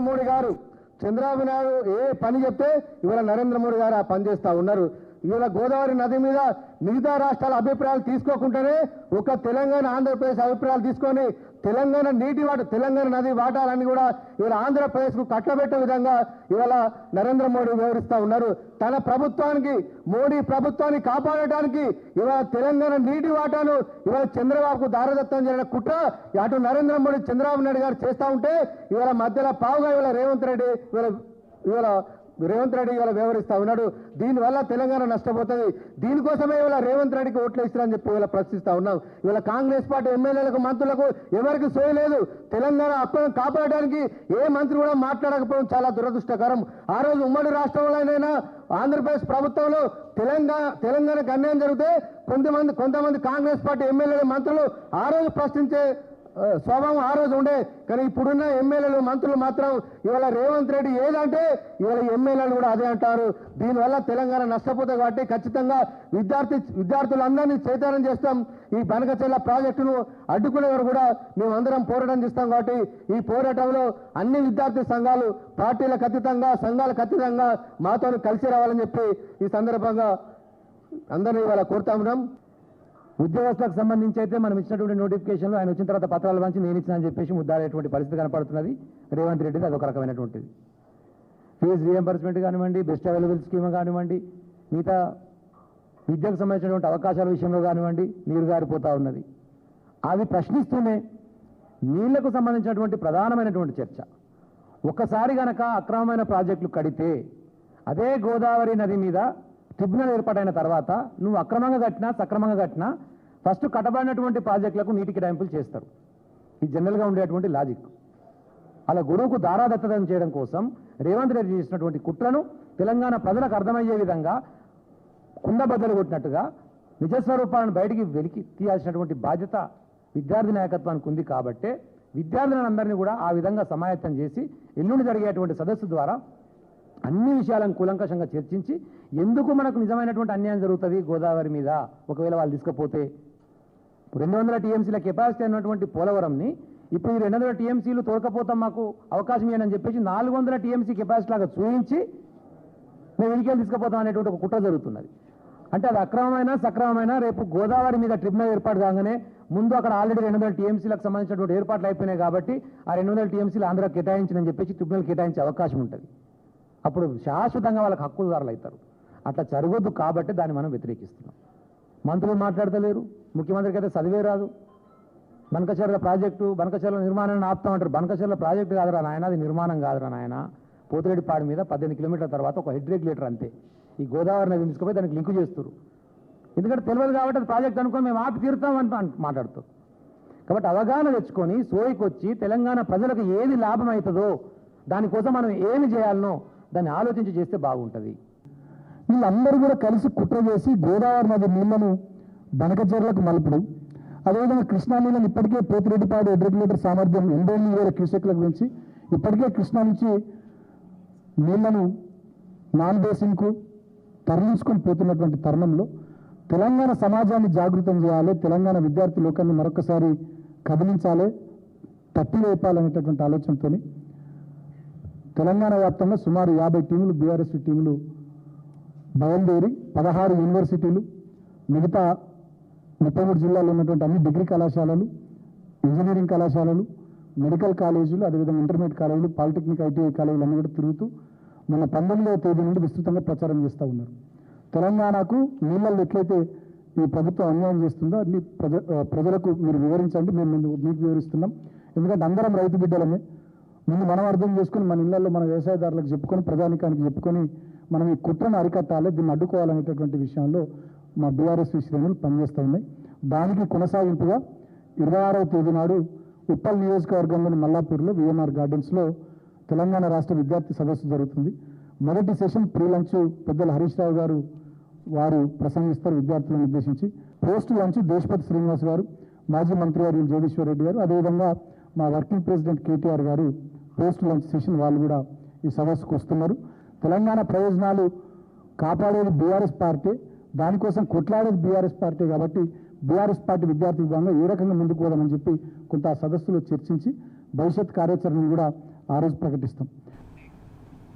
మోడీ గారు చంద్రబాబు నాయుడు ఏ పని చెప్తే ఇవాళ నరేంద్ర మోడీ గారు ఆ పని చేస్తూ ఉన్నారు. ఇవాళ గోదావరి నది మీద మిగతా రాష్ట్రాల అభిప్రాయాలు తీసుకోకుండానే ఒక తెలంగాణ ఆంధ్రప్రదేశ్ అభిప్రాయాలు తీసుకొని తెలంగాణ తెలంగాణ నది వాటాలన్నీ కూడా ఇవాళ ఆంధ్రప్రదేశ్కు కట్టబెట్టే విధంగా ఇవాళ నరేంద్ర మోడీ వివరిస్తూ ఉన్నారు. తన ప్రభుత్వానికి మోడీ ప్రభుత్వాన్ని కాపాడటానికి ఇవాళ తెలంగాణ నీటి వాటాను ఇవాళ చంద్రబాబుకు దారదత్తం చేయడం కుట్ర అటు నరేంద్ర మోడీ చంద్రబాబు నాయుడు గారు చేస్తూ ఉంటే ఇవాళ మధ్యలో పావుగా ఇవాళ రేవంత్ రెడ్డి ఇవాళ వ్యవహరిస్తా ఉన్నాడు. దీనివల్ల తెలంగాణ నష్టపోతుంది. దీనికోసమే ఇవాళ రేవంత్ రెడ్డికి ఓట్లు వేస్తారని చెప్పి ఇవాళ ప్రశ్నిస్తా ఉన్నాం. ఇవాళ కాంగ్రెస్ పార్టీ ఎమ్మెల్యేలకు మంత్రులకు ఎవరికి సోయలేదు. తెలంగాణ హక్కులను కాపాడడానికి ఏ మంత్రి కూడా మాట్లాడకపోవడం చాలా దురదృష్టకరం. ఆ రోజు ఉమ్మడి రాష్ట్రంలోనైనా ఆంధ్రప్రదేశ్ ప్రభుత్వంలో తెలంగాణకు అన్యాయం జరిగితే కొంతమంది కాంగ్రెస్ పార్టీ ఎమ్మెల్యేలు మంత్రులు ఆ రోజు ప్రశ్నించే స్వభావం ఆ రోజు ఉండే. కానీ ఇప్పుడున్న ఎమ్మెల్యేలు మంత్రులు మాత్రం ఇవాళ రేవంత్ రెడ్డి ఏదంటే ఇవాళ ఎమ్మెల్యేలు కూడా అదే అంటారు. దీనివల్ల తెలంగాణ నష్టపోతుంది. కాబట్టి ఖచ్చితంగా విద్యార్థులందరినీ చైతన్యం చేస్తాం. ఈ బనకచెర్ల ప్రాజెక్టును అడ్డుకునే వరకు కూడా మేమందరం పోరాటం చేస్తాం. కాబట్టి ఈ పోరాటంలో అన్ని విద్యార్థి సంఘాలు పార్టీలకు అతీతంగా సంఘాలకు అతీతంగా మాతో కలిసి రావాలని చెప్పి ఈ సందర్భంగా అందరినీ ఇవాళ కోరుతా ఉన్నాం. ఉద్యోగస్తులకు సంబంధించి అయితే మనం ఇచ్చినటువంటి నోటిఫికేషన్లు ఆయన వచ్చిన తర్వాత పత్రాలు పంచి నేను ఇచ్చిన అని చెప్పేసి ముద్దాడేటువంటి పరిస్థితి కనపడుతున్నది రేవంత్ రెడ్డిది. అదొక రకమైనటువంటిది. ఫీజు రియంబర్స్మెంట్ కానివ్వండి, బెస్ట్ అవైలబుల్ స్కీమ్ కానివ్వండి, మిగతా విద్యకు సంబంధించినటువంటి అవకాశాల విషయంలో కానివ్వండి నీరు గారిపోతూ ఉన్నది. అది ప్రశ్నిస్తూనే నీళ్లకు సంబంధించినటువంటి ప్రధానమైనటువంటి చర్చ. ఒక్కసారి గనక అక్రమమైన ప్రాజెక్టులు కడితే అదే గోదావరి నది మీద ట్రిబ్యునల్ ఏర్పాటైన తర్వాత నువ్వు అక్రమంగా కట్టినా సక్రమంగా కట్టినా ఫస్ట్ కట్టబడినటువంటి ప్రాజెక్టులకు నీటి కేటాయింపులు చేస్తారు. ఇది జనరల్గా ఉండేటువంటి లాజిక్. అలా గొడవకు దారాదత్తతం చేయడం కోసం రేవంత్ రెడ్డి చేసినటువంటి కుట్రను తెలంగాణ ప్రజలకు అర్థమయ్యే విధంగా కుండబద్దలు కొట్టినట్టుగా నిజస్వరూపాలను బయటికి వెలికి తీయాల్సినటువంటి బాధ్యత విద్యార్థి నాయకత్వానికి ఉంది. కాబట్టే విద్యార్థులందరినీ కూడా ఆ విధంగా సమాయత్తం చేసి ఎల్లుండి జరిగేటువంటి సదస్సు ద్వారా అన్ని విషయాలను కూలంకషంగా చర్చించి ఎందుకు మనకు నిజమైనటువంటి అన్యాయం జరుగుతుంది గోదావరి మీద ఒకవేళ వాళ్ళు తీసుకపోతే 200 టీఎంసీల కెపాసిటీ అన్నటువంటి పోలవరంని ఇప్పుడు ఈ 200 టీఎంసీలు తోడకపోతాం మాకు అవకాశం ఇవ్వని చెప్పేసి 400 టీఎంసీ కెపాసిటీ లాగా చూపించి మేము వెనుకలు తీసుకుపోతాం అనేటువంటి ఒక కుట్ర జరుగుతున్నది. అంటే అది అక్రమమైన సక్రమమైన రేపు గోదావరి మీద ట్రిబ్యునల్ ఏర్పాటు కాగానే ముందు అక్కడ ఆల్రెడీ 200 టీఎంసీలకు సంబంధించినటువంటి ఏర్పాట్లు అయిపోయినాయి. కాబట్టి ఆ 200 టీఎంసీలు ఆంధ్రాకి కేటాయించని చెప్పేసి ట్రిబ్యునల్ కేటాయించే అవకాశం ఉంటుంది. అప్పుడు శాశ్వతంగా వాళ్ళకి హక్కుదారులు అవుతారు. అట్లా జరగొద్దు. కాబట్టి దాన్ని మనం వ్యతిరేకిస్తున్నాం. మంత్రులు మాట్లాడతలేరు. ముఖ్యమంత్రికి అయితే చదివే రాదు. బనకచెర్ల ప్రాజెక్టు బనకచెర్ల నిర్మాణాన్ని ఆపుతామంటారు. బనకచెర్ల ప్రాజెక్టు కాదురా నాయన, అది నిర్మాణం కాదురా నాయన. పోతిరెడ్డిపాడు మీద 18 కిలోమీటర్ల తర్వాత ఒక హెడ్ రెగ్యులేటర్ అంతే. ఈ గోదావరి నది తీసుకుపోయి దానికి లింకు చేస్తారు. ఎందుకంటే తెలియదు కాబట్టి అది ప్రాజెక్ట్ అనుకొని మేము ఆపి తీరుతాం అని మాట్లాడుతాం. కాబట్టి అవగాహన తెచ్చుకొని సోయికొచ్చి తెలంగాణ ప్రజలకు ఏది లాభం అవుతుందో దానికోసం మనం ఏమి చేయాలనో దాన్ని ఆలోచించి చేస్తే బాగుంటుంది. వీళ్ళందరూ కూడా కలిసి కుట్ర చేసి గోదావరి నది నీళ్లను బనకచెర్లకు మలుపుడు, అదేవిధంగా కృష్ణా నీళ్ళని ఇప్పటికే పోతిరెడ్డిపాడు హెడ్ రెగ్యులేటర్ సామర్థ్యం 80,000 క్యూసెక్లకు పెంచి ఇప్పటికే కృష్ణా నుంచి నీళ్లను నాన్ బేసిన్కు తరలించుకొని పోతున్నటువంటి తరుణంలో తెలంగాణ సమాజాన్ని జాగృతం చేయాలి, తెలంగాణ విద్యార్థి లోకాన్ని మరొకసారి కదిలించాలి, తట్టి వేపాలనేటటువంటి ఆలోచనతో తెలంగాణ వ్యాప్తంగా సుమారు 50 టీములు బీఆర్ఎస్ టీములు బయలుదేరి 16 యూనివర్సిటీలు, మిగతా 33 జిల్లాల్లో ఉన్నటువంటి అన్ని డిగ్రీ కళాశాలలు, ఇంజనీరింగ్ కళాశాలలు, మెడికల్ కాలేజీలు, అదేవిధంగా ఇంటర్మీడియట్ కాలేజీలు, పాలిటెక్నిక్ ఐటీఐ కాలేజీలు అన్ని కూడా తిరుగుతూ మన 19వ తేదీ నుండి విస్తృతంగా ప్రచారం చేస్తూ ఉన్నారు. తెలంగాణకు నీళ్ళల్లో ఎట్లయితే ఈ ప్రభుత్వం అన్యాయం చేస్తుందో అన్ని ప్రజలకు మీరు వివరించండి, మేము మీకు వివరిస్తున్నాం. ఎందుకంటే అందరం రైతు బిడ్డలమే. ముందు మనం అర్థం చేసుకుని మన ఇళ్లలో మన వ్యవసాయదారులకు చెప్పుకొని ప్రజానికానికి చెప్పుకొని మనం ఈ కుట్రను అరికట్టాలి, దీన్ని అడ్డుకోవాలనేటటువంటి విషయంలో మా బీఆర్ఎస్ శ్రేణులు పనిచేస్తూ ఉన్నాయి. దానికి కొనసాగింపుగా 26వ తేదీ నాడు ఉప్పల్ నియోజకవర్గంలోని మల్లాపూర్లో విఎంఆర్ గార్డెన్స్లో తెలంగాణ రాష్ట్ర విద్యార్థి సదస్సు జరుగుతుంది. మొదటి సెషన్ ప్రీ లంచ్ పెద్దల హరీష్ రావు గారు వారు ప్రసంగిస్తారు విద్యార్థులను ఉద్దేశించి. పోస్ట్ లంచ్ దేశపతి శ్రీనివాస్ గారు, మాజీ మంత్రి గారు జగదీశ్వర్ రెడ్డి గారు, అదేవిధంగా మా వర్కింగ్ ప్రెసిడెంట్ కేటీఆర్ గారు పోస్ట్ లంచ్ సెషన్ వాళ్ళు కూడా ఈ సదస్సుకు వస్తున్నారు. తెలంగాణ ప్రయోజనాలు కాపాడేది బీఆర్ఎస్ పార్టీ, దానికోసం కొట్లాడేది బీఆర్ఎస్ పార్టీ. కాబట్టి బీఆర్ఎస్ పార్టీ విద్యార్థి విభాగంగా ఏ రకంగా ముందుకు పోదామని చెప్పి కొంత ఆ సదస్సులో చర్చించి భవిష్యత్ కార్యాచరణను కూడా ఆ రోజు ప్రకటిస్తాం.